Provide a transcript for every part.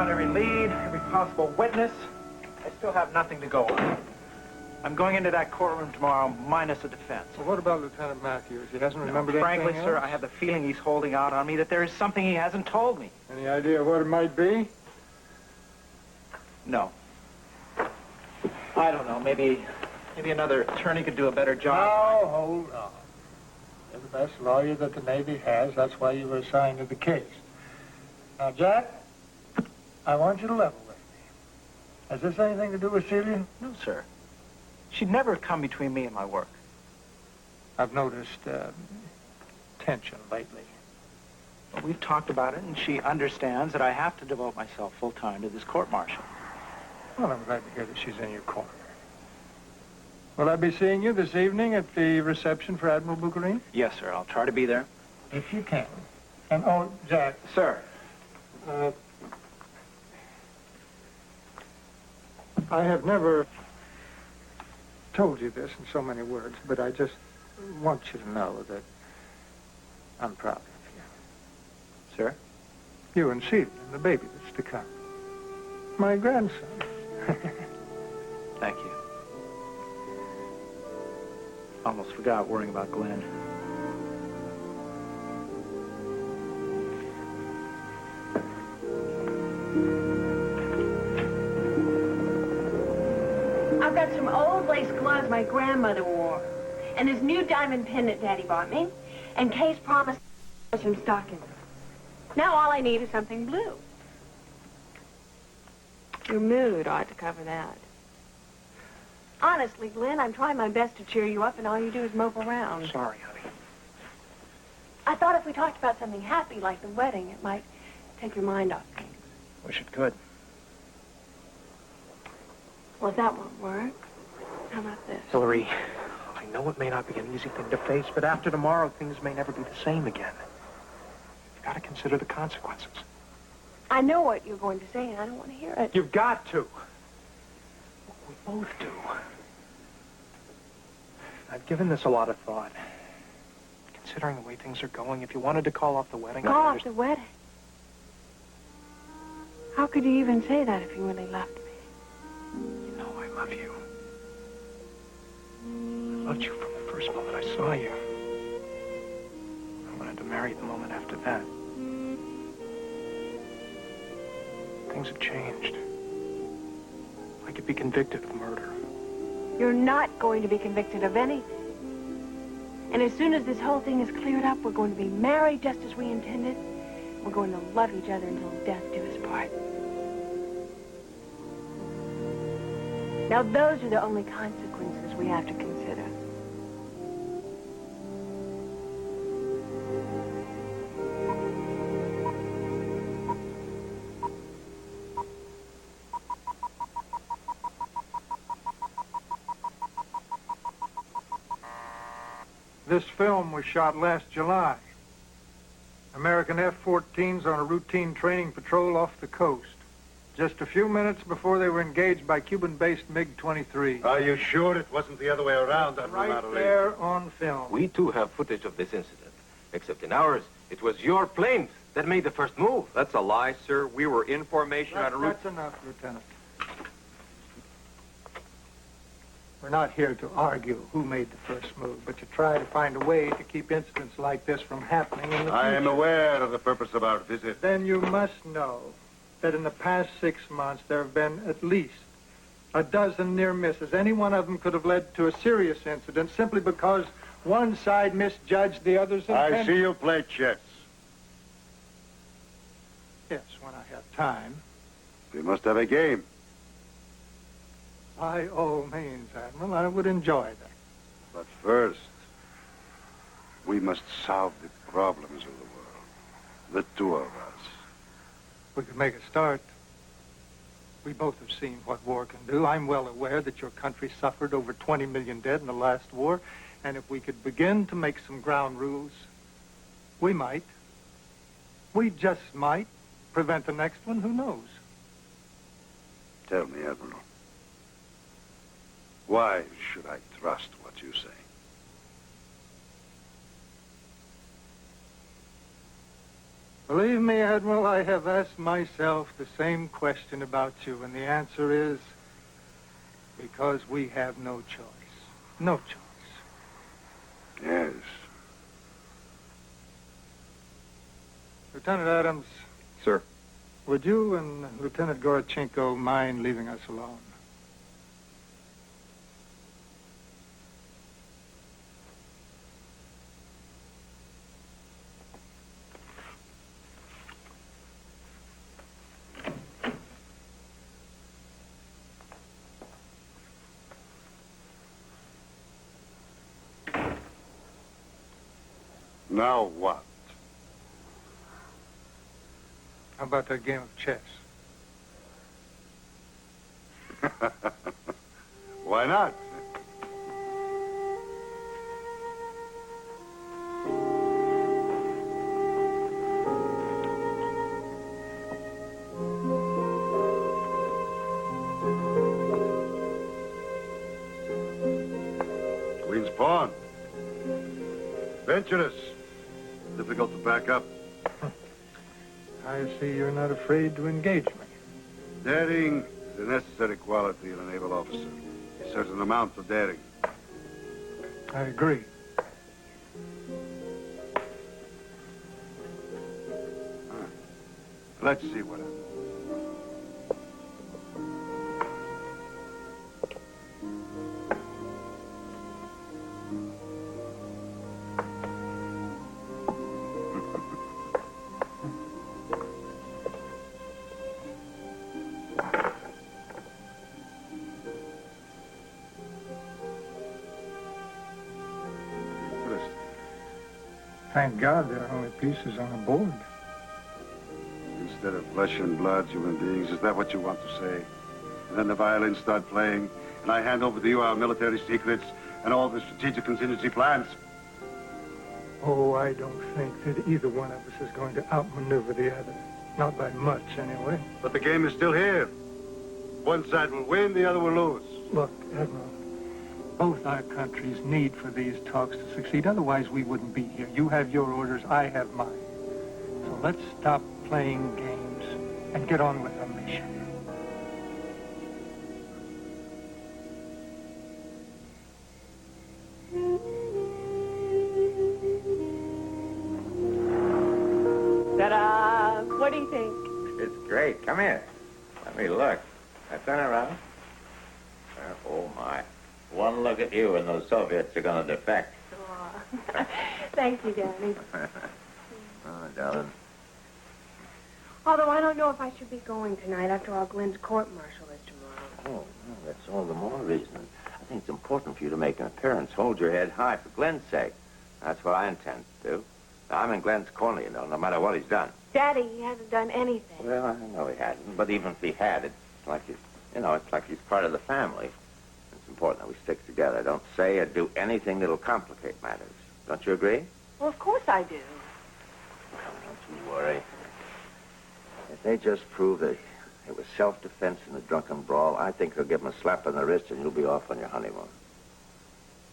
down every lead, every possible witness. I still have nothing to go on. I'm going into that courtroom tomorrow, minus a defense. Well, what about Lieutenant Matthews? He doesn't remember anything Frankly, else? sir, I have the feeling he's holding out on me, that there is something he hasn't told me. Any idea what it might be? No. I don't know. Maybe another attorney could do a better job. Now, hold on. You're the best lawyer that the Navy has. That's why you were assigned to the case. Now, Jack, I want you to level with me. Has this anything to do with Celia? No, sir. She'd never come between me and my work. I've noticed tension lately. Well, we've talked about it, and she understands that I have to devote myself full-time to this court-martial. Well, I'm glad to hear that she's in your corner. Will I be seeing you this evening at the reception for Admiral Bukharin? Yes, sir. I'll try to be there. If you can. And, oh, Jack. Sir. I have never told you this in so many words, but I just want you to know that I'm proud of you. Sir? You and Celia and the baby that's to come. My grandson. Thank you. Almost forgot worrying about Glenn. I've got some old lace gloves my grandmother wore, and this new diamond pendant Daddy bought me, and Kay's promised some stockings. Now all I need is something blue. Your mood ought to cover that. Honestly, Glenn, I'm trying my best to cheer you up, and all you do is mope around. Sorry, honey. I thought if we talked about something happy, like the wedding, it might take your mind off things. Wish it could. Well, if that won't work, how about this? Hillary, I know it may not be an easy thing to face, but after tomorrow, things may never be the same again. You've got to consider the consequences. I know what you're going to say, and I don't want to hear it. You've got to. We both do. I've given this a lot of thought. Considering the way things are going, if you wanted to call off the wedding... Call off the wedding? How could you even say that if you really loved me? You know I love you. I loved you from the first moment I saw you. I wanted to marry you the moment after that. Things have changed. I could be convicted of murder. You're not going to be convicted of anything. And as soon as this whole thing is cleared up, we're going to be married just as we intended. We're going to love each other until death do us part. Now, those are the only consequences we have to consider. This film was shot last July. American F-14s on a routine training patrol off the coast. Just a few minutes before they were engaged by Cuban-based MiG-23. Are you sure it wasn't the other way around, Admiral Right Matterly? there on film. We too have footage of this incident. Except in ours, it was your planes that made the first move. That's a lie, sir. We were in formation on a route... That's enough, Lieutenant. We're not here to argue who made the first move, but to try to find a way to keep incidents like this from happening in the future. I am aware of the purpose of our visit. Then you must know that in the past 6 months, there have been at least a dozen near misses. Any one of them could have led to a serious incident simply because one side misjudged the other's intent. I see you play chess. Yes, when I have time. We must have a game. By all means, Admiral, I would enjoy that. But first, we must solve the problems of the world. The two of us. We could make a start. We both have seen what war can do. I'm well aware that your country suffered over 20 million dead in the last war. And if we could begin to make some ground rules, we might. We just might prevent the next one. Who knows? Tell me, Admiral. Why should I trust what you say? Believe me, Admiral, I have asked myself the same question about you, and the answer is because we have no choice. No choice. Yes. Lieutenant Adams, Sir. would you and Lieutenant Gorochenko mind leaving us alone? Now what? How about that game of chess? Why not? Queen's pawn. Venturous. Difficult to back up. I see you're not afraid to engage me. Daring is a necessary quality in a naval officer. A certain amount of daring. I agree. Let's see what happens. Thank God there are only pieces on the board. Instead of flesh and blood, human beings, is that what you want to say? And then the violins start playing, and I hand over to you our military secrets and all the strategic contingency plans. Oh, I don't think that either one of us is going to outmaneuver the other. Not by much, anyway. But the game is still here. One side will win, the other will lose. Look, Admiral, both our countries need for these talks to succeed. Otherwise, we wouldn't be here. You have your orders, I have mine. So let's stop playing games and get on with our mission. Ta-da! What do you think? It's great. Come here. Let me look. Now turn around. Oh, my. One look at you and those Soviets are going to defect. Aw. Thank you, Daddy. Oh, darling. Although I don't know if I should be going tonight. After all, Glenn's court-martial is tomorrow. Oh, well, that's all the more reason. I think it's important for you to make an appearance. Hold your head high for Glenn's sake. That's what I intend to do. Now, I'm in Glenn's corner, you know, no matter what he's done. Daddy, he hasn't done anything. Well, I know he hasn't, but even if he had, it's like he's, you know, it's like he's part of the family. It's important that we stick together. Don't say or do anything that'll complicate matters. Don't you agree? Well, of course I do. Don't you worry. If they just prove that it was self-defense in the drunken brawl, I think they'll give him a slap on the wrist and you'll be off on your honeymoon.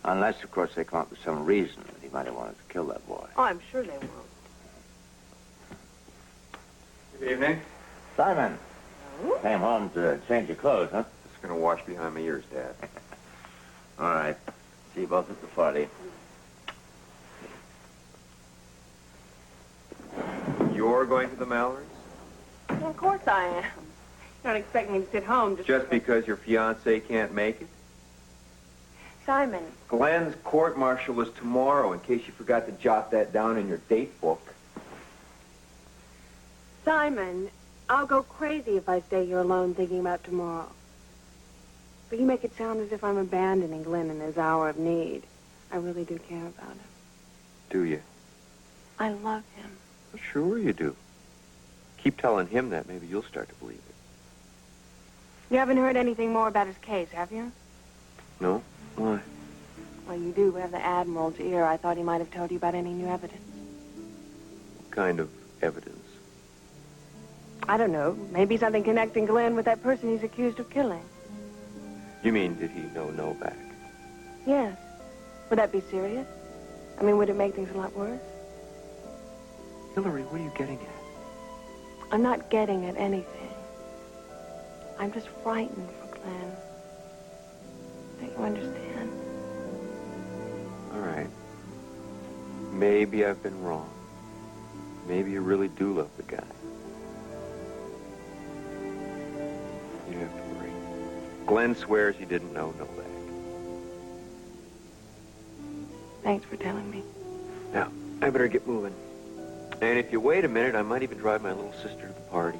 Unless, of course, they come up with some reason that he might have wanted to kill that boy. Oh, I'm sure they won't. Good evening. Simon. Oh? Came home to change your clothes, huh? Just going to wash behind my ears, Dad. All right. See you both at the party. You're going to the Mallarys? Well, of course I am. You don't expect me to sit home Just because your fiancé can't make it? Simon, Glenn's court-martial is tomorrow, in case you forgot to jot that down in your date book. Simon, I'll go crazy if I stay here alone thinking about tomorrow. But you make it sound as if I'm abandoning Glenn in his hour of need. I really do care about him. Do you? I love him. Sure you do. Keep telling him that. Maybe you'll start to believe it. You haven't heard anything more about his case, have you? No? Why? Well, you do have the Admiral's ear. I thought he might have told you about any new evidence. What kind of evidence? I don't know. Maybe something connecting Glenn with that person he's accused of killing. You mean, did he know Novak? Yes. Would that be serious? I mean, would it make things a lot worse? Hillary, what are you getting at? I'm not getting at anything. I'm just frightened for Glenn. Don't you understand? All right. Maybe I've been wrong. Maybe you really do love the guy. You don't have to worry. Glenn swears he didn't know Novak. Thanks for telling me. Now, I better get moving. And if you wait a minute, I might even drive my little sister to the party.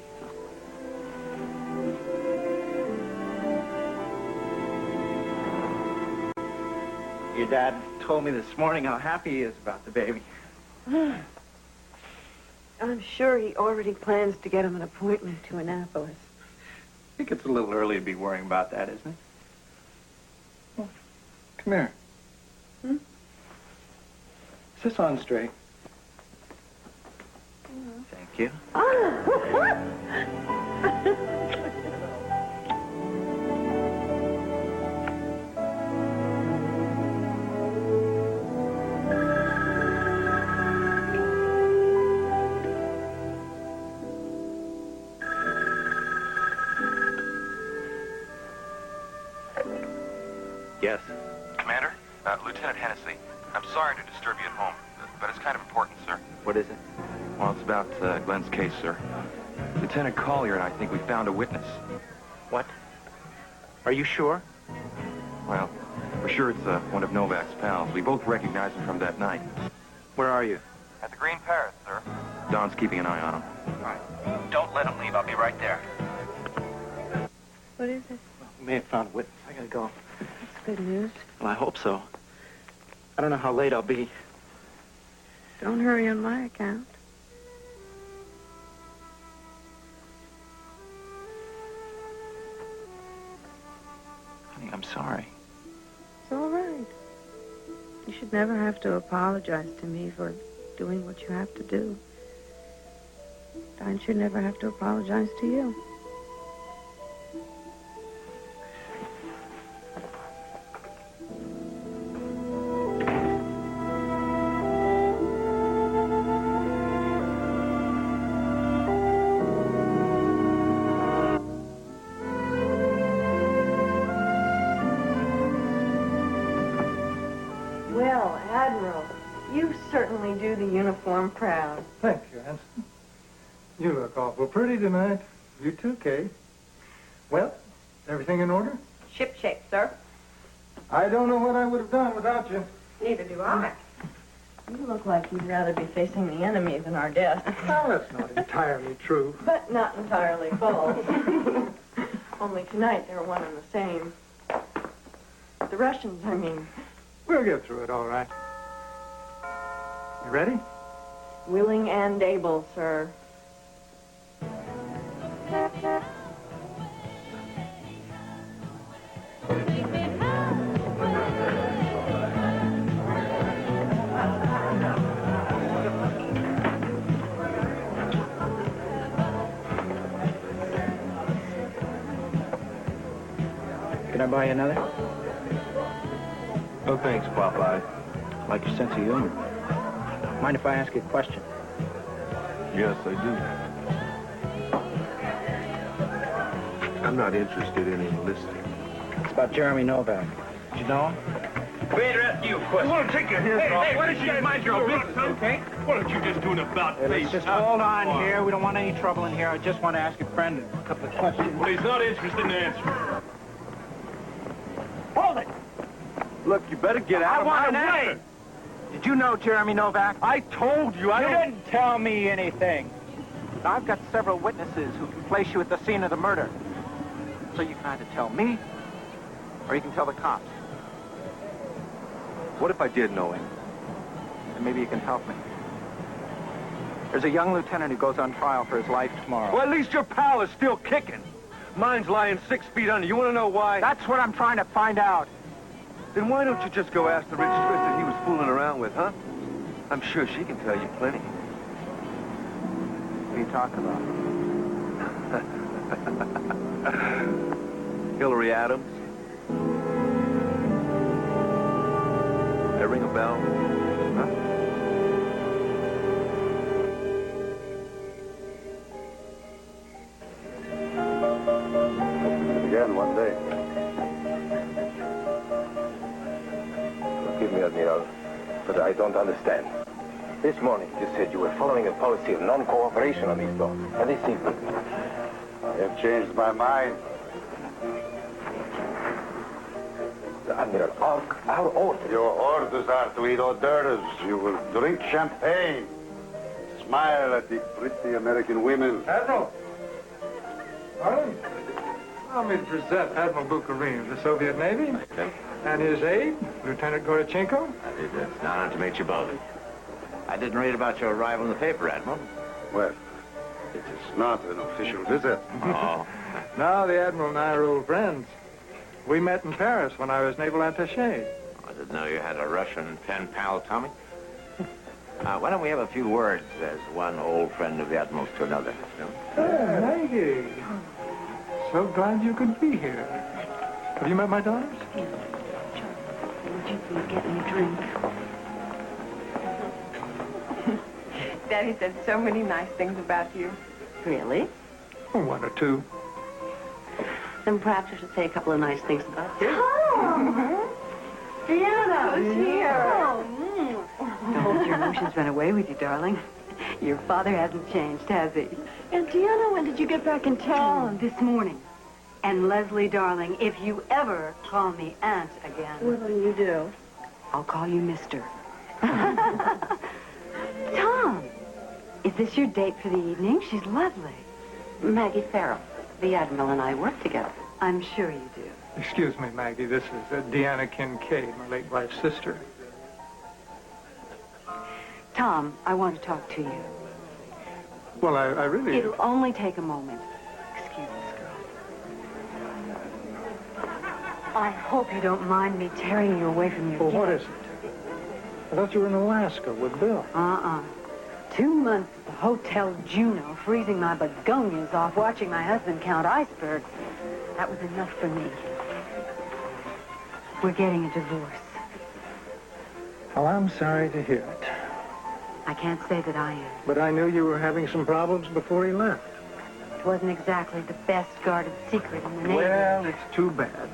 Your dad told me this morning how happy he is about the baby. I'm sure he already plans to get him an appointment to Annapolis. I think it's a little early to be worrying about that, isn't it? Well, come here. Is this on straight? Thank you. Yes. Commander, Lieutenant Hennessy, I'm sorry to disturb you at home, but it's kind of important, sir. What is it? Well, it's about Glenn's case, sir. Lieutenant Collier and I think we found a witness. What? Are you sure? Well, we're sure it's one of Novak's pals. We both recognize him from that night. Where are you? At the Green Parrot, sir. Don's keeping an eye on him. All right. Don't let him leave. I'll be right there. What is it? We may have found a witness. I gotta go. That's good news. Well, I hope so. I don't know how late I'll be. Don't hurry on my account. Honey, I'm sorry. It's all right. You should never have to apologize to me for doing what you have to do. I should never have to apologize to you. Well, Admiral, you certainly do the uniform proud. Thank you, Anson. You look awful pretty tonight. You too, Kay. Well, everything in order? Shipshape, sir. I don't know what I would have done without you. Neither do I. You look like you'd rather be facing the enemy than our death. Well, that's not entirely true. But not entirely false. Only tonight they're one and the same. The Russians, I mean. We'll get through it all right. You ready? Willing and able, sir. Can I buy you another? Oh, thanks, Popeye. Like your sense of humor. Mind if I ask you a question? Yes, I do. I'm not interested in enlisting. It's about Jeremy Novak. Did you know him? Wait, ask you a question. You want to take your hands off? Why don't you mind your own business, okay? Why don't you just do an about-face? Let's just hold on here. We don't want any trouble in here. I just want to ask your friend a couple of questions. Well, he's not interested in answering. Hold it! Look, you better get out I of want my an way. answer. Did you know Jeremy Novak? I told you, You I don't... didn't tell me anything. Now, I've got several witnesses who can place you at the scene of the murder. So you can either tell me, or you can tell the cops. What if I did know him? And maybe you can help me. There's a young lieutenant who goes on trial for his life tomorrow. Well, at least your pal is still kicking. Mine's lying 6 feet under. You want to know why? That's what I'm trying to find out. Then why don't you just go ask the rich twist that he was fooling around with, huh? I'm sure she can tell you plenty. What are you talking about? Hillary Adams. They ring a bell? Huh? don't understand. This morning you said you were following a policy of non-cooperation on these dogs. And this evening, I have changed my mind. Admiral, our orders. Your orders are to eat hors d'oeuvres. You will drink champagne. Smile at the pretty American women. Admiral! Darling, allow me to present Admiral Bukharin of the Soviet Navy and his aide, Lieutenant Gorachenko. It's an honor to meet you both. I didn't read about your arrival in the paper, Admiral. Well, it is not an official visit. Oh. Now the Admiral and I are old friends. We met in Paris when I was naval attaché. I didn't know you had a Russian pen pal, Tommy. Why don't we have a few words as one old friend of the Admiral's to another? Oh, Maggie. So glad you could be here. Have you met my daughters? Would you please get me a drink? Daddy said so many nice things about you. Really? Oh, one or two. Then perhaps I should say a couple of nice things about you. Oh! Deanna, here. Don't let your emotions run away with you, darling. Your father hasn't changed, has he? And Deanna, when did you get back in town? This morning. And Leslie, darling, if you ever call me Aunt again... What will you do? I'll call you Mister. Tom, is this your date for the evening? She's lovely. Maggie Farrell. The Admiral and I work together. I'm sure you do. Excuse me, Maggie. This is Deanna Kincaid, my late wife's sister. Tom, I want to talk to you. Well, I really... It'll only take a moment. Excuse this girl. I hope you don't mind me tearing you away from your Well, what guest. is it? I thought you were in Alaska with Bill. 2 months at the Hotel Juneau, freezing my begonias off, watching my husband count icebergs. That was enough for me. We're getting a divorce. Well, I'm sorry to hear it. I can't say that I am. But I knew you were having some problems before he left. It wasn't exactly the best guarded secret in the Navy. Well, it's too bad.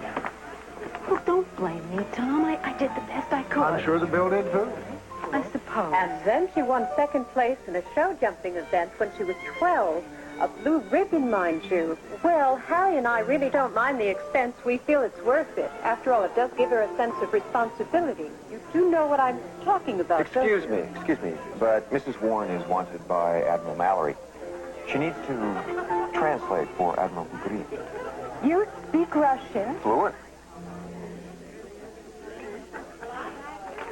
Well, don't blame me, Tom. I did the best I could. I'm sure the Bill did, too. I suppose. And then she won second place in a show jumping event when she was 12. A blue ribbon, mind you. Well, Harry and I really don't mind the expense. We feel it's worth it. After all, it does give her a sense of responsibility. You do know what I'm talking about, Excuse me, but Mrs. Warren is wanted by Admiral Mallory. She needs to translate for Admiral Bukharin. You speak Russian? Fluent.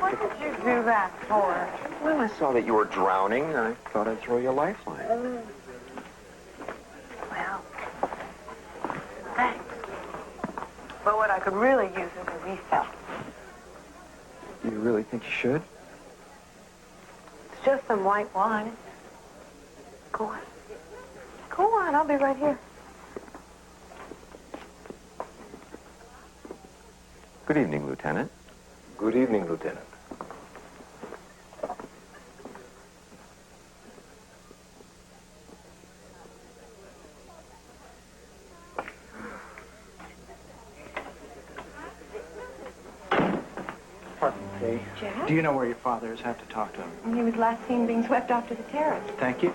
What did you do that for? Well, I saw that you were drowning. I thought I'd throw you a lifeline. Well, thanks. But what I could really use is a refill. You really think you should? It's just some white wine. Go on. Go on, I'll be right here. Good evening, Lieutenant. Good evening, Lieutenant. Pardon me. Jack? Do you know where your father is? I have to talk to him. He was last seen being swept off to the terrace. Thank you.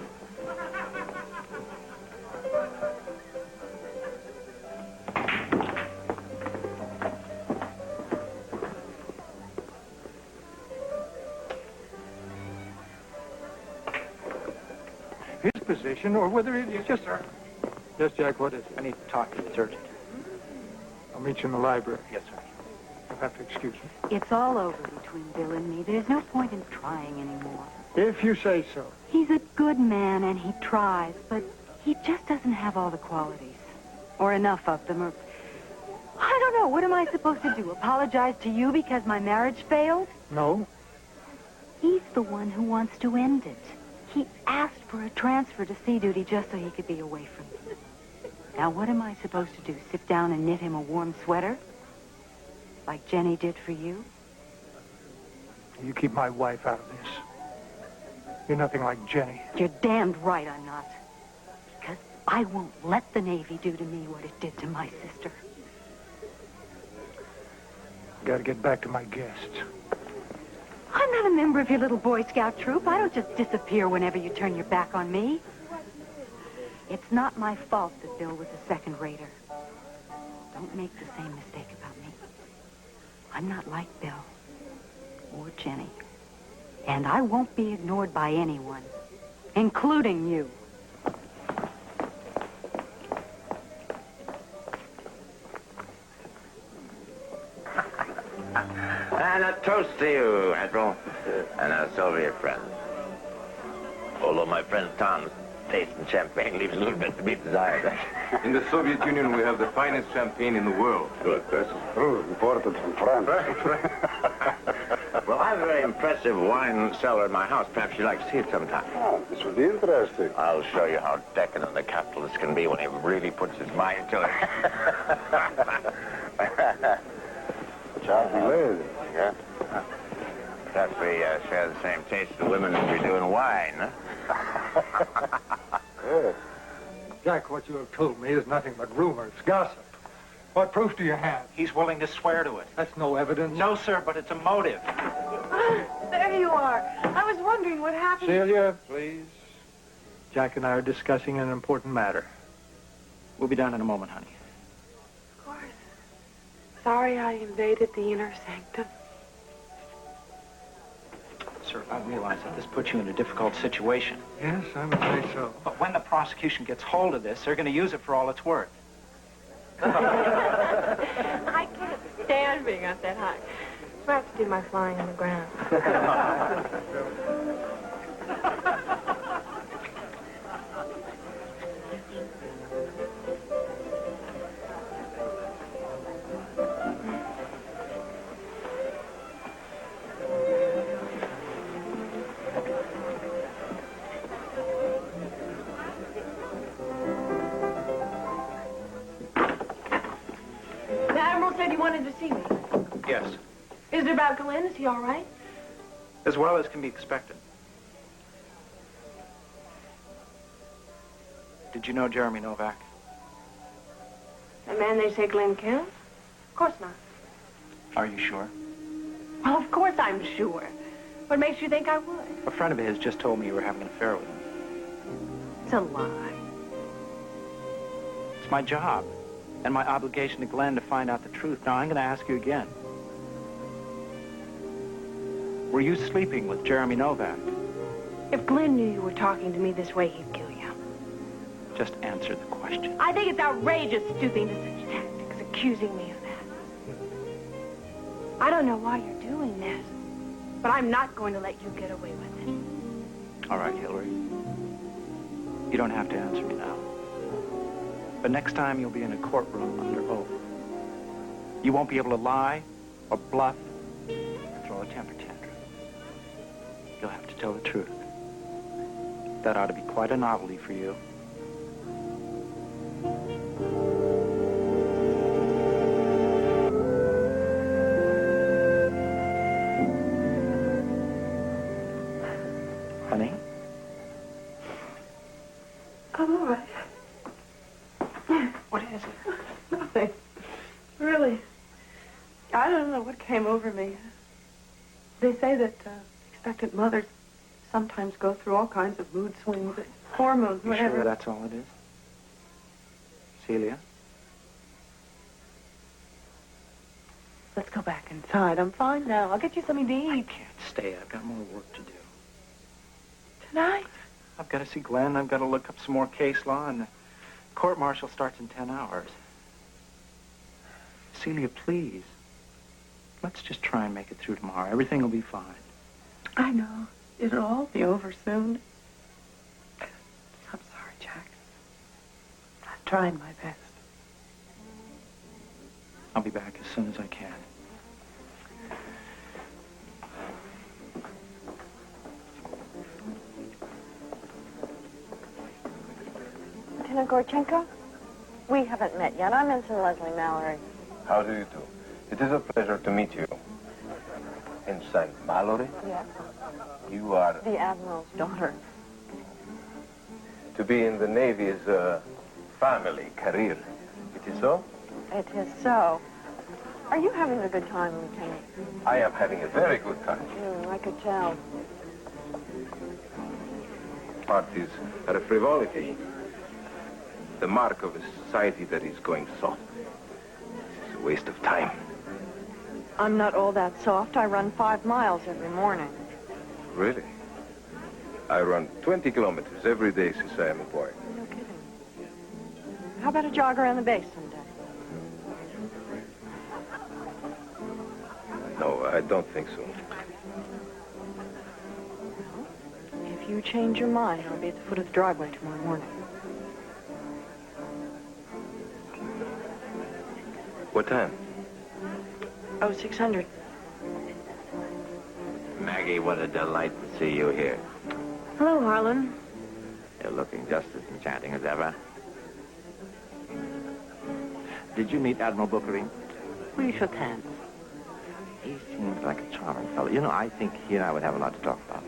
His position, or whether it's just... Yes, Jack, what is it? I need to talk to you. It's urgent. I'll meet you in the library. Yes, sir. You'll have to excuse me. It's all over between Bill and me. There's no point in trying anymore. If you say so. He's a good man, and he tries, but he just doesn't have all the qualities. Or enough of them, or... I don't know. What am I supposed to do? Apologize to you because my marriage failed? No. He's the one who wants to end it. He asked for a transfer to sea duty just so he could be away from me. Now, what am I supposed to do? Sit down and knit him a warm sweater? Like Jenny did for you? You keep my wife out of this. You're nothing like Jenny. You're damned right I'm not. Because I won't let the Navy do to me what it did to my sister. Got to get back to my guests. I'm not a member of your little Boy Scout troop. I don't just disappear whenever you turn your back on me. It's not my fault that Bill was a second-rater. Don't make the same mistake about me. I'm not like Bill or Jenny. And I won't be ignored by anyone, including you. And a toast to you, Admiral, and our Soviet friends. Although my friend Tom's taste in champagne leaves a little bit to be desired. In the Soviet Union, we have the finest champagne in the world. Good, this is true. Imported from France. Well, I have a very impressive wine cellar in my house. Perhaps you'd like to see it sometime. Oh, this would be interesting. I'll show you how decadent the capitalist can be when he really puts his mind to it. Charming lady. Yeah. Perhaps we share the same taste for women as we do in wine, huh? Yes. Jack, what you have told me is nothing but rumors, gossip. What proof do you have? He's willing to swear to it. That's no evidence. No, sir, but it's a motive. There you are. I was wondering what happened. Celia, please. Jack and I are discussing an important matter. We'll be down in a moment, honey. Of course. Sorry I invaded the inner sanctum. Sir, I realize that this puts you in a difficult situation. Yes, I would say so. But when the prosecution gets hold of this, they're going to use it for all it's worth. I can't stand being up that high. So I have to do my flying on the ground. The Admiral said you wanted to see me. Yes, Is it about Glenn? Is he all right? as well as can be expected. Did you know Jeremy Novak? The man they say Glenn killed? Of course not. Are you sure? Well, of course I'm sure. What makes you think I would? A friend of his just told me you were having an affair with him. It's a lie. It's my job and my obligation to Glenn to find out the truth. Now, I'm going to ask you again. Were you sleeping with Jeremy Novak? If Glenn knew you were talking to me this way, he'd kill you. Just answer the question. I think it's outrageous stooping to such tactics, accusing me of that. I don't know why you're doing this, but I'm not going to let you get away with it. All right, Hillary. You don't have to answer me now. But next time you'll be in a courtroom under oath. You won't be able to lie or bluff or throw a temper tantrum. You'll have to tell the truth. That ought to be quite a novelty for you. Honey? I'm all right. What is it? Nothing. Really. I don't know what came over me. They say that expectant mothers sometimes go through all kinds of mood swings, hormones, You whatever. sure that's all it is? Celia? Let's go back inside. I'm fine now. I'll get you something to I eat. can't stay. I've got more work to do. Tonight? I've got to see Glenn. I've got to look up some more case law, and the court-martial starts in 10 hours. Celia, please. Let's just try and make it through tomorrow. Everything will be fine. I know. It'll all be over soon. I'm sorry, Jack. I'm trying my best. I'll be back as soon as I can. Lieutenant Gorchenko? We haven't met yet. I'm Ensign Leslie Mallory. How do you do? It is a pleasure to meet you. Ensign Mallory? Yes. You are... The Admiral's daughter. To be in the Navy is a family career. It is so? It is so. Are you having a good time, Lieutenant? I am having a very good time. I could tell. Parties are a frivolity. The mark of a society that is going soft. It's a waste of time. I'm not all that soft. I run 5 miles every morning. Really? I run 20 kilometers every day since I am a boy. No kidding. How about a jog around the base someday? No, I don't think so. If you change your mind, I'll be at the foot of the driveway tomorrow morning. What time? Oh, 600. Maggie, what a delight to see you here. Hello, Harlan. You're looking just as enchanting as ever. Did you meet Admiral Bookerine? We shook hands. He seems like a charming fellow. You know, I think he and I would have a lot to talk about.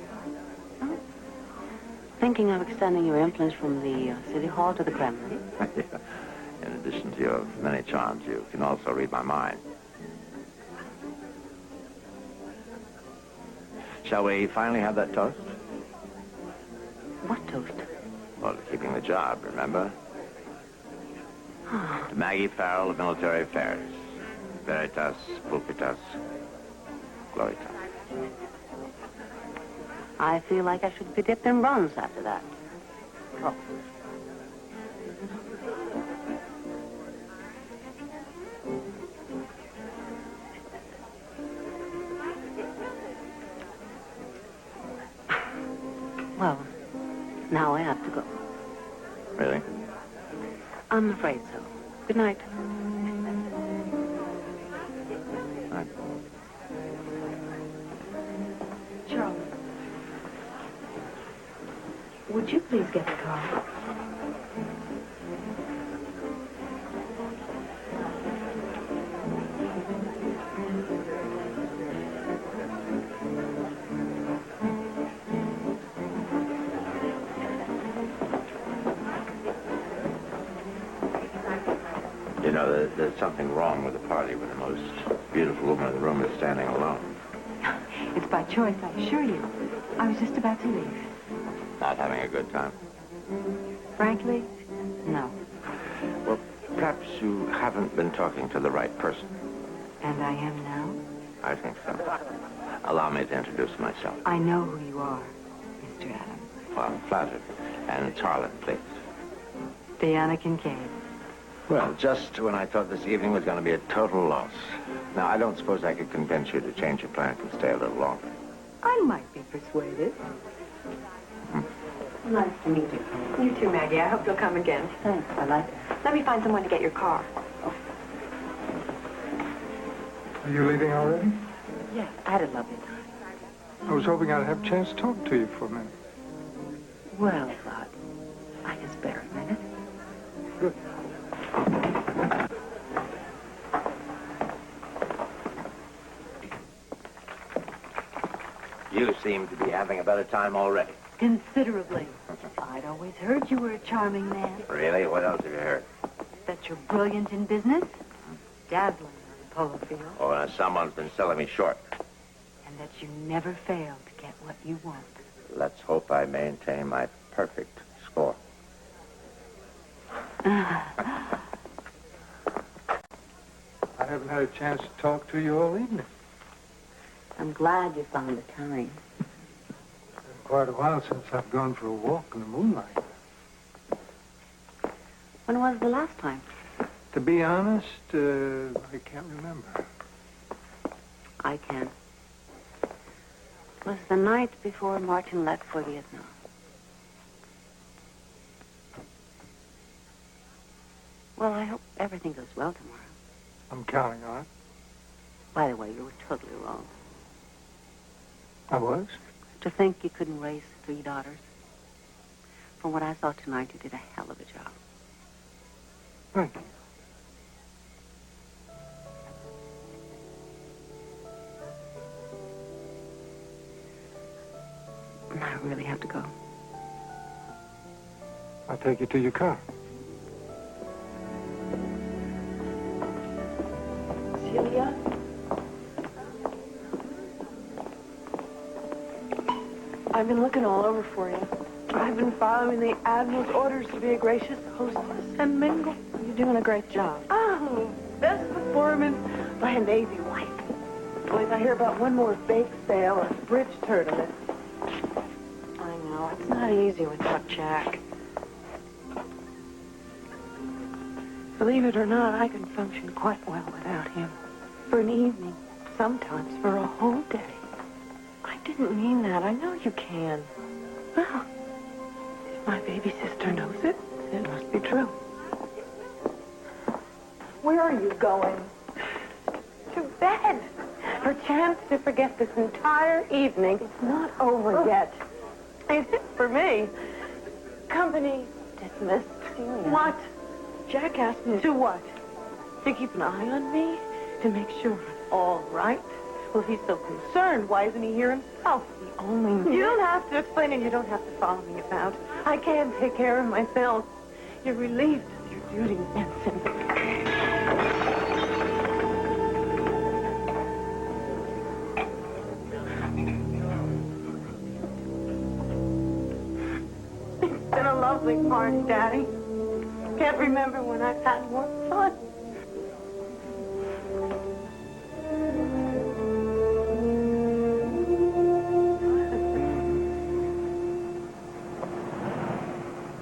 Thinking of extending your influence from the City Hall to the Kremlin? In addition to your many charms, you can also read my mind. Shall we finally have that toast? What toast? Well, to keeping the job, remember? To Maggie Farrell of Military Affairs. Veritas, Pulpitas, Gloritas. I feel like I should be dipped in bronze after that. Oh. Well, now I have to go. Really? I'm afraid so. Good night. Right. Charlie, would you please get the car? You know, there's something wrong with the party when the most beautiful woman in the room is standing alone. It's by choice, I assure you. I was just about to leave. Not having a good time. Frankly, no. Well, perhaps you haven't been talking to the right person. And I am now? I think so. Allow me to introduce myself. I know who you are, Mr. Adams. Well, I'm flattered. And it's Harlan, please. Diana Kincaid. Well, just when I thought this evening was going to be a total loss. Now, I don't suppose I could convince you to change your plans and stay a little longer. I might be persuaded. Nice to meet you. You too, Maggie. I hope you'll come again. Thanks, I like it. Let me find someone to get your car. Are you leaving already? Yes, I had a lovely time. I was hoping I'd have a chance to talk to you for a minute. Well, Bud, I can spare a minute. Good. You seem to be having a better time already. Considerably. I'd always heard you were a charming man. Really? What else have you heard? That you're brilliant in business, dazzling on the polo field, Oh, and someone's been selling me short. and that you never fail to get what you want. Let's hope I maintain my perfect score. I haven't had a chance to talk to you all evening. I'm glad you found the time. It's been quite a while since I've gone for a walk in the moonlight. When was the last time? To be honest, I can't remember. I can. It was the night before Martin left for Vietnam. Well, I hope everything goes well tomorrow. I'm counting on it. By the way, you were totally wrong. I was? To think you couldn't raise 3 daughters. From what I saw tonight, you did a hell of a job. Thank you. I really have to go. I'll take you to your car. Celia? I've been looking all over for you. I've been following the Admiral's orders to be a gracious hostess and mingle. You're doing a great job. Oh, best performance by a Navy wife. Boys, I hear about one more bake sale or bridge tournament. I know. It's not easy without Jack. Believe it or not, I can function quite well without him. For an evening, sometimes for a whole day. I didn't mean that. I know you can. Well, if my baby sister knows it, it must be true. Where are you going? To bed. Her chance to forget this entire evening. It's not over yet. It is for me. Company dismissed. What? Jack asked me to what? To keep an eye on me? To make sure I'm all right? Well, if he's so concerned, why isn't he here himself? The only... You don't have to explain and you don't have to follow me about. I can take care of myself. You're relieved of your duties, Ensign. It's been a lovely party, Daddy. Can't remember when I've had more fun.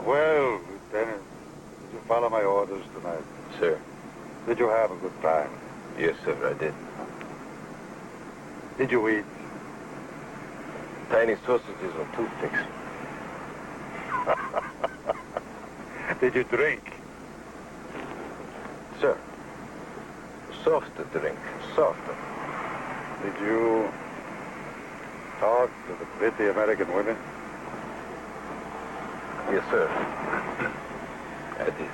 Well, Lieutenant, did you follow my orders tonight? Sir. Did you have a good time? Yes, sir, I did. Did you eat? Tiny sausages on toothpicks. Did you drink? Sir, softer drink, softer. Did you talk to the pretty American women? Yes, sir. I did.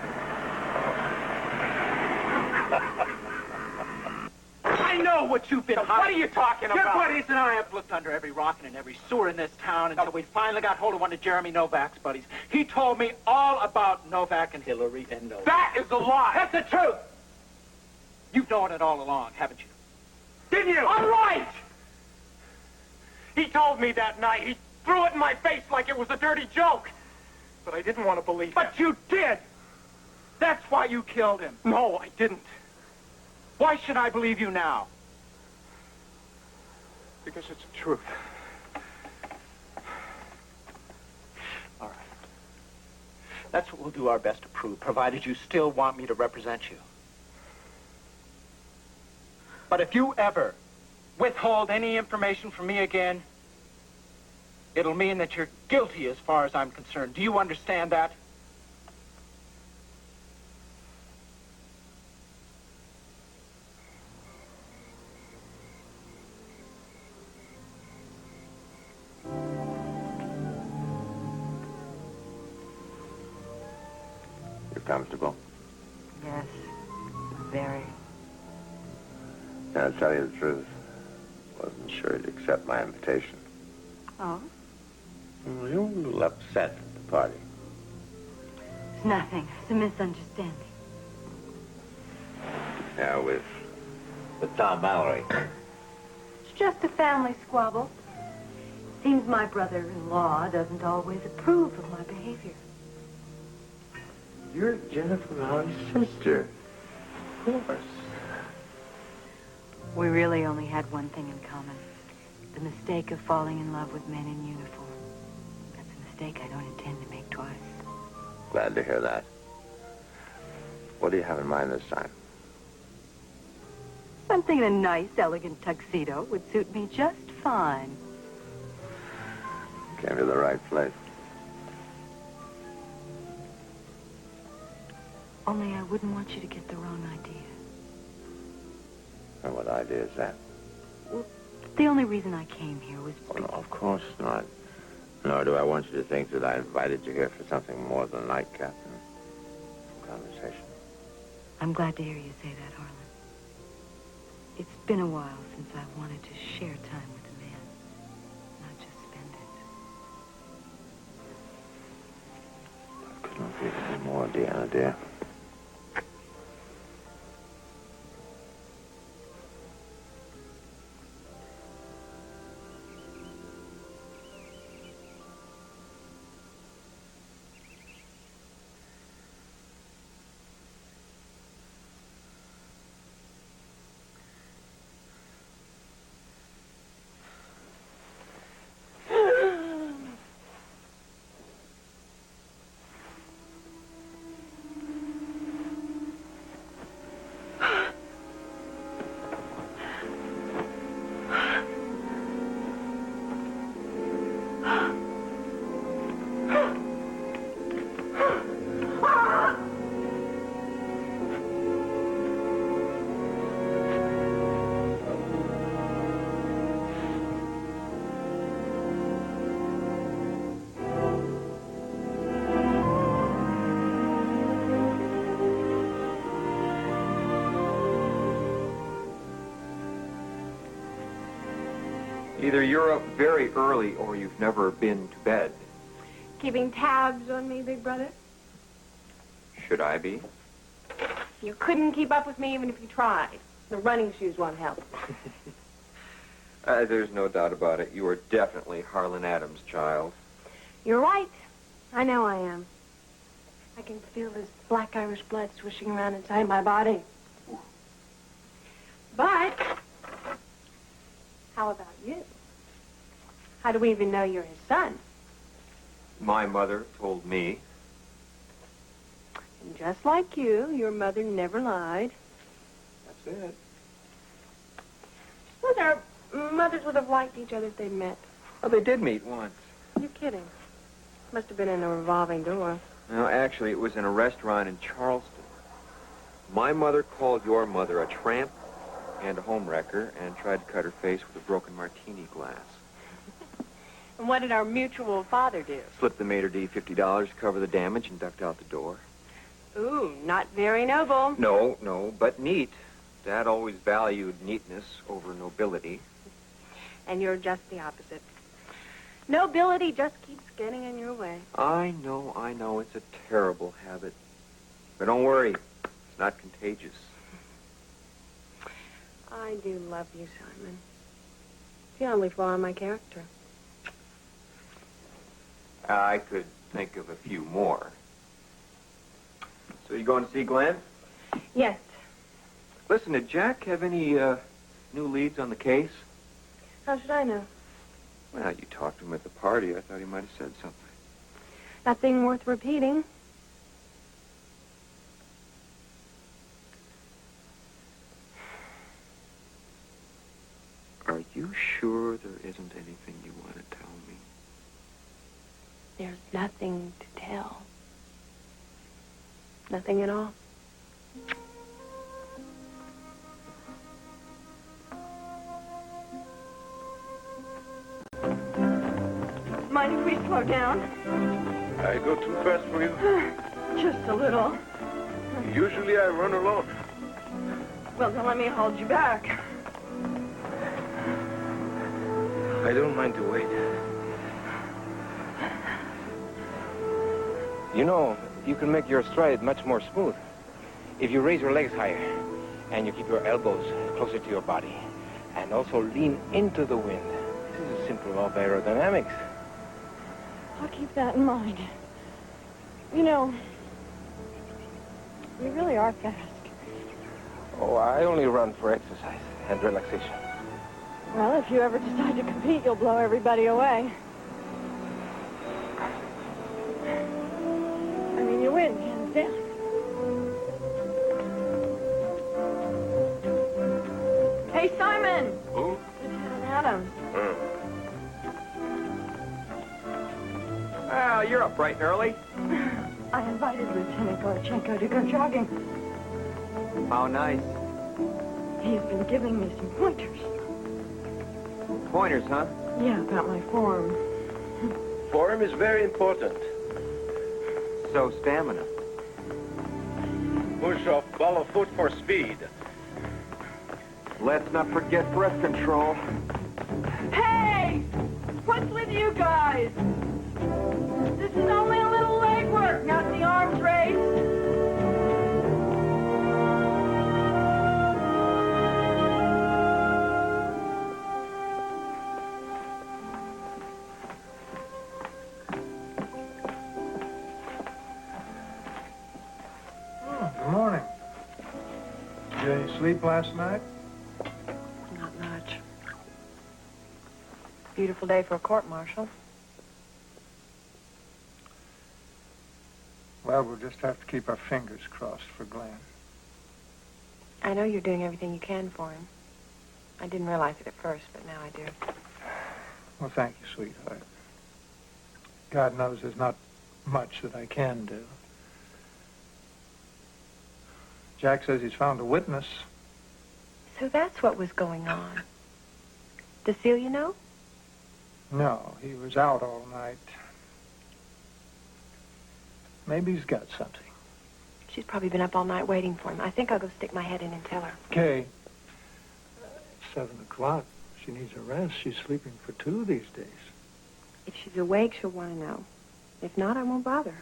I know what you've been hiding. What are you talking Your about? buddies and I have looked under every rock and in every sewer in this town until we finally got hold of one of Jeremy Novak's buddies. He told me all about Novak and Hillary and Novak. That is a lie. That's the truth. You've known it all along, haven't you? Didn't you? All right! He told me that night. He threw it in my face like it was a dirty joke. But I didn't want to believe it. But you did! That's why you killed him. No, I didn't. Why should I believe you now? Because it's the truth. All right. That's what we'll do our best to prove, provided you still want me to represent you. But if you ever withhold any information from me again, it'll mean that you're guilty as far as I'm concerned. Do you understand that? You're comfortable? Yes, very. Now, to tell you the truth, wasn't sure you'd accept my invitation. Oh? Well, you were a little upset at the party. It's nothing. It's a misunderstanding. Yeah, with Tom Mallory. It's just a family squabble. Seems my brother-in-law doesn't always approve of my behavior. You're Jennifer Mallory's sister. Of course. We really only had one thing in common. The mistake of falling in love with men in uniform. That's a mistake I don't intend to make twice. Glad to hear that. What do you have in mind this time? I'm thinking a nice, elegant tuxedo would suit me just fine. Came to the right place. Only I wouldn't want you to get the wrong idea. And what idea is that? Well, the only reason I came here was... Oh, no, of course not. Nor do I want you to think that I invited you here for something more than a nightcap and conversation. I'm glad to hear you say that, Harlan. It's been a while since I wanted to share time with a man, not just spend it. I could not be any more, Deanna, dear. Either you're up very early or you've never been to bed. Keeping tabs on me, Big Brother? Should I be? You couldn't keep up with me even if you tried. The running shoes won't help. There's no doubt about it. You are definitely Harlan Adams' child. You're right. I know I am. I can feel his black Irish blood swishing around inside my body. But, how about you? How do we even know you're his son? My mother told me. And just like you, your mother never lied. That's it. Well, their mothers would have liked each other if they'd met. Oh, they did meet once. You're kidding. Must have been in a revolving door. No, actually, it was in a restaurant in Charleston. My mother called your mother a tramp and a homewrecker and tried to cut her face with a broken martini glass. And what did our mutual father do? Slipped the maitre d' $50 to cover the damage and ducked out the door. Ooh, not very noble. No, but neat. Dad always valued neatness over nobility. And you're just the opposite. Nobility just keeps getting in your way. I know. It's a terrible habit. But don't worry. It's not contagious. I do love you, Simon. The only flaw in my character. I could think of a few more. So you going to see Glenn? Yes. Listen, did Jack have any new leads on the case? How should I know? Well, you talked to him at the party. I thought he might have said something. Nothing worth repeating. Are you sure there isn't anything you want to tell me? There's nothing to tell. Nothing at all. Mind if we slow down? I go too fast for you? Just a little. Usually I run alone. Well, then let me hold you back. I don't mind to wait. You know, you can make your stride much more smooth if you raise your legs higher and you keep your elbows closer to your body and also lean into the wind. This is a simple law of aerodynamics. I'll keep that in mind. You know, you really are fast. Oh, I only run for exercise and relaxation. Well, if you ever decide to compete, you'll blow everybody away. I mean, you win, hands down. Hey, Simon! Who? Lieutenant Adams. Well, you're up bright and early. I invited Lieutenant Gorchenko to go jogging. How nice. He's been giving me some pointers. Pointers, huh? Yeah, about my form. Form is very important. So stamina. Push off ball of foot for speed. Let's not forget breath control. Hey! What's with you guys? This is only a little leg work, not the arms race. Good morning. Did you get any sleep last night? Not much. Beautiful day for a court-martial. Well, we'll just have to keep our fingers crossed for Glenn. I know you're doing everything you can for him. I didn't realize it at first, but now I do. Well, thank you, sweetheart. God knows there's not much that I can do. Jack says he's found a witness. So that's what was going on. Does Celia know? No, he was out all night. Maybe he's got something. She's probably been up all night waiting for him. I think I'll go stick my head in and tell her. Kay, 7 o'clock. She needs a rest. She's sleeping for 2 these days. If she's awake, she'll want to know. If not, I won't bother.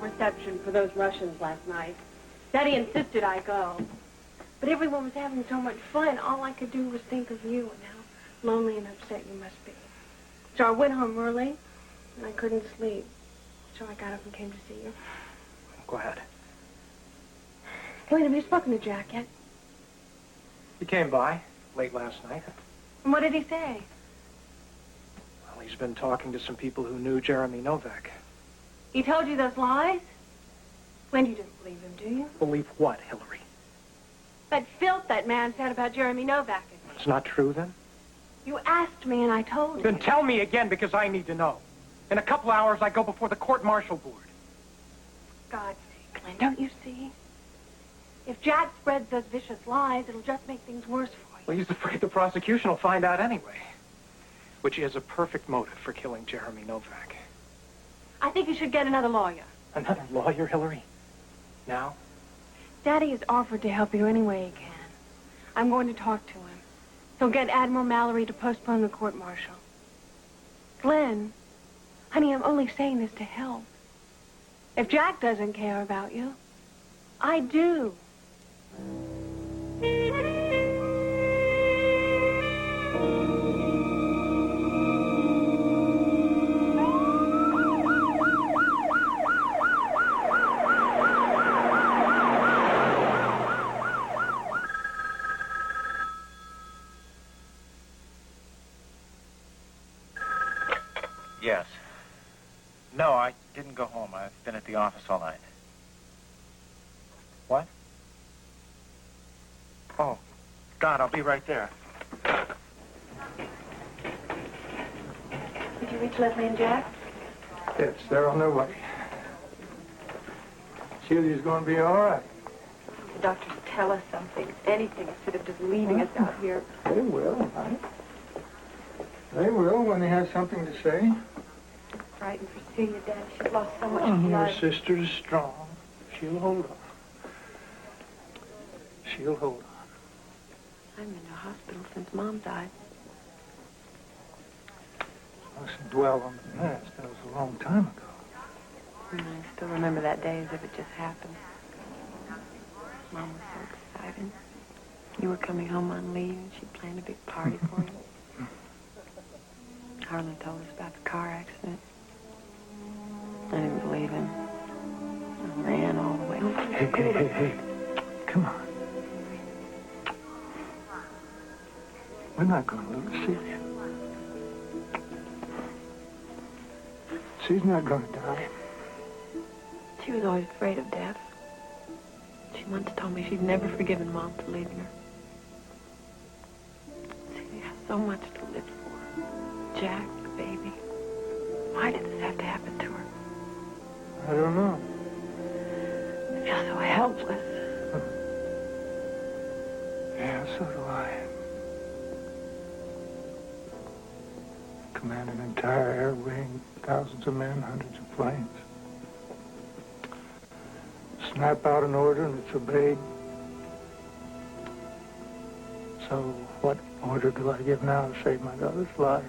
Reception for those Russians last night. Daddy insisted I go. But everyone was having so much fun, all I could do was think of you and how lonely and upset you must be. So I went home early, and I couldn't sleep. So I got up and came to see you. Go ahead. Glenn, have you spoken to Jack yet? He came by late last night. And what did he say? Well, he's been talking to some people who knew Jeremy Novak. He told you those lies? Glenn, you didn't believe him, do you? Believe what, Hillary? That filth that man said about Jeremy Novak. It's not true, then? You asked me and I told you. Then tell me again, because I need to know. In a couple hours, I go before the court-martial board. God's sake, Glenn, don't you see? If Jack spreads those vicious lies, it'll just make things worse for you. Well, he's afraid the prosecution will find out anyway. Which he has a perfect motive for killing Jeremy Novak. I think you should get another lawyer. Another lawyer, Hillary? Now? Daddy has offered to help you any way he can. I'm going to talk to him. He'll get Admiral Mallory to postpone the court-martial. Glenn, honey, I'm only saying this to help. If Jack doesn't care about you, I do. Yes. No, I didn't go home. I've been at the office all night. What? Oh, God, I'll be right there. Did you reach Leslie and Jack? Yes, they're on their way. Celia's going to be all right. The doctors tell us something, anything, instead of just leaving us out here. They will, honey. They will when they have something to say. Frightened for Celia, Dad. She's lost so much Your blood. sister's strong. She'll hold on. She'll hold on. I've been to a hospital since Mom died. Mustn't dwell on the past. That was a long time ago. And I still remember that day as if it just happened. Mom was so excited. You were coming home on leave, and she planned a big party for you. Harlan told us about the car accident. I didn't believe him. I ran all the way home. Hey. Come on. We're not going to lose Celia. She's not going to die. She was always afraid of death. She once told me she'd never forgiven Mom for leaving her. Celia has so much to live for. Jack, the baby. Why did this have to happen to her? I don't know. I feel so helpless. Yeah, so do I. Command an entire air wing, thousands of men, hundreds of planes. Snap out an order and it's obeyed. So what order do I give now to save my daughter's life?